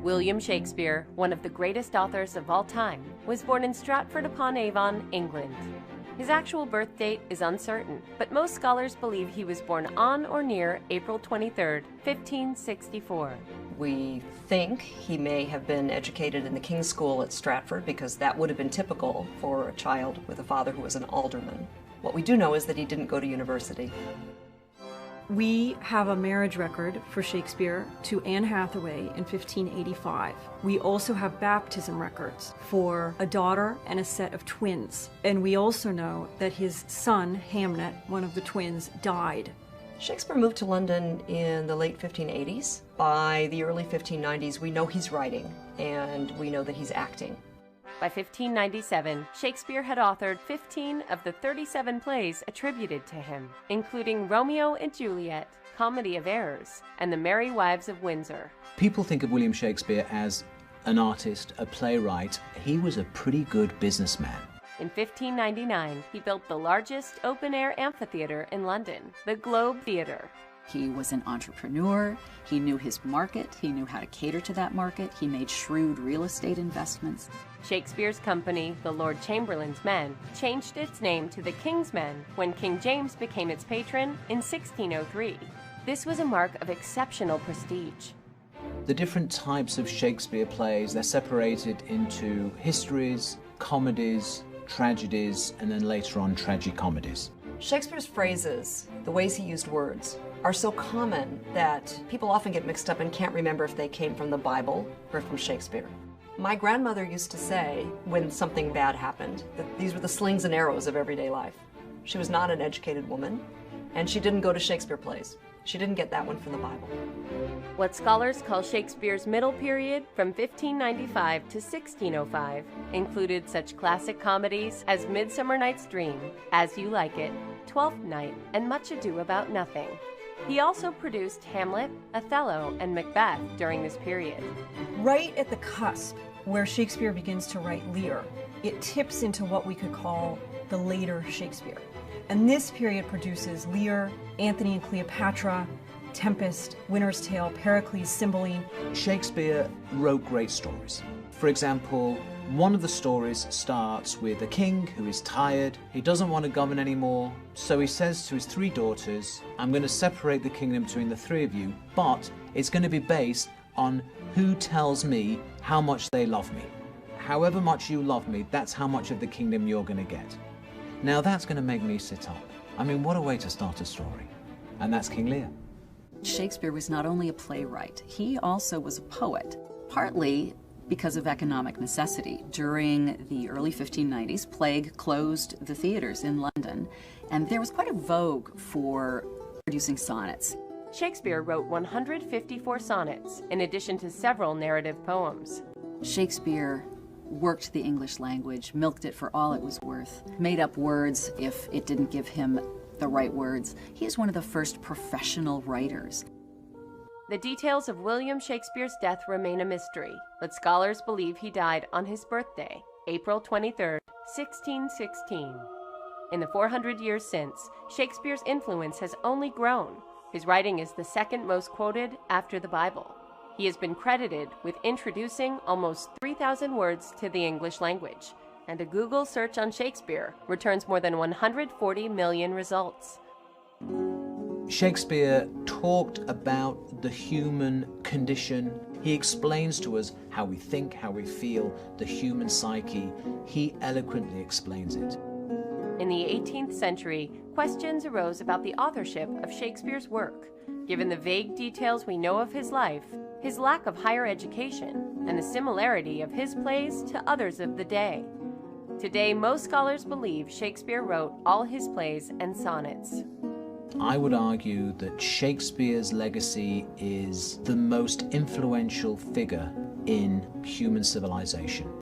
William Shakespeare, one of the greatest authors of all time, was born in Stratford-upon-Avon, England. His actual birth date is uncertain, but most scholars believe he was born on or near April 23, 1564. We think he may have been educated in the King's School at Stratford because that would have been typical for a child with a father who was an alderman. What we do know is that he didn't go to university. We have a marriage record for Shakespeare to Anne Hathaway in 1585. We also have baptism records for a daughter and a set of twins. And we also know that his son, Hamnet, one of the twins, died. Shakespeare moved to London in the late 1580s. By the early 1590s, we know he's writing, and we know that he's acting. By 1597, Shakespeare had authored 15 of the 37 plays attributed to him, including Romeo and Juliet, Comedy of Errors, and The Merry Wives of Windsor. People think of William Shakespeare as an artist, a playwright. He was a pretty good businessman. In 1599, he built the largest open-air amphitheater in London, the Globe Theatre. He was an entrepreneur, he knew his market, he knew how to cater to that market, he made shrewd real estate investments. Shakespeare's company, the Lord Chamberlain's Men, changed its name to the King's Men when King James became its patron in 1603. This was a mark of exceptional prestige. The different types of Shakespeare plays, they're separated into histories, comedies, tragedies, and then later on tragicomedies. Shakespeare's phrases, the ways he used words, are so common that people often get mixed up and can't remember if they came from the Bible or from Shakespeare. My grandmother used to say, when something bad happened, that these were the slings and arrows of everyday life. She was not an educated woman, and she didn't go to Shakespeare plays. She didn't get that one from the Bible. What scholars call Shakespeare's middle period, from 1595 to 1605, included such classic comedies as Midsummer Night's Dream, As You Like It, Twelfth Night, and Much Ado About Nothing. He also produced Hamlet, Othello, and Macbeth during this period. Right at the cusp, where Shakespeare begins to write Lear, it tips into what we could call the later Shakespeare. And this period produces Lear, Antony and Cleopatra, Tempest, Winter's Tale, Pericles, Cymbeline. Shakespeare wrote great stories. For example, one of the stories starts with a king who is tired, he doesn't want to govern anymore, so he says to his three daughters, I'm going to separate the kingdom between the three of you, but it's going to be based on who tells me how much they love me. However much you love me, that's how much of the kingdom you're going to get. Now that's going to make me sit up. I mean, what a way to start a story. And that's King Lear. Shakespeare was not only a playwright, he also was a poet, partly because of economic necessity. During the early 1590s, plague closed the theaters in London, and there was quite a vogue for producing sonnets. Shakespeare wrote 154 sonnets, in addition to several narrative poems. Shakespeare worked the English language, milked it for all it was worth, made up words if it didn't give him the right words. He is one of the first professional writers. The details of William Shakespeare's death remain a mystery, but scholars believe he died on his birthday, April 23, 1616. In the 400 years since, Shakespeare's influence has only grown. His writing is the second most quoted after the Bible. He has been credited with introducing almost 3,000 words to the English language, and a Google search on Shakespeare returns more than 140 million results. Shakespeare talked about the human condition. He explains to us how we think, how we feel, the human psyche. He eloquently explains it. In the 18th century, questions arose about the authorship of Shakespeare's work, given the vague details we know of his life, his lack of higher education, and the similarity of his plays to others of the day. Today, most scholars believe Shakespeare wrote all his plays and sonnets. I would argue that Shakespeare's legacy is the most influential figure in human civilization.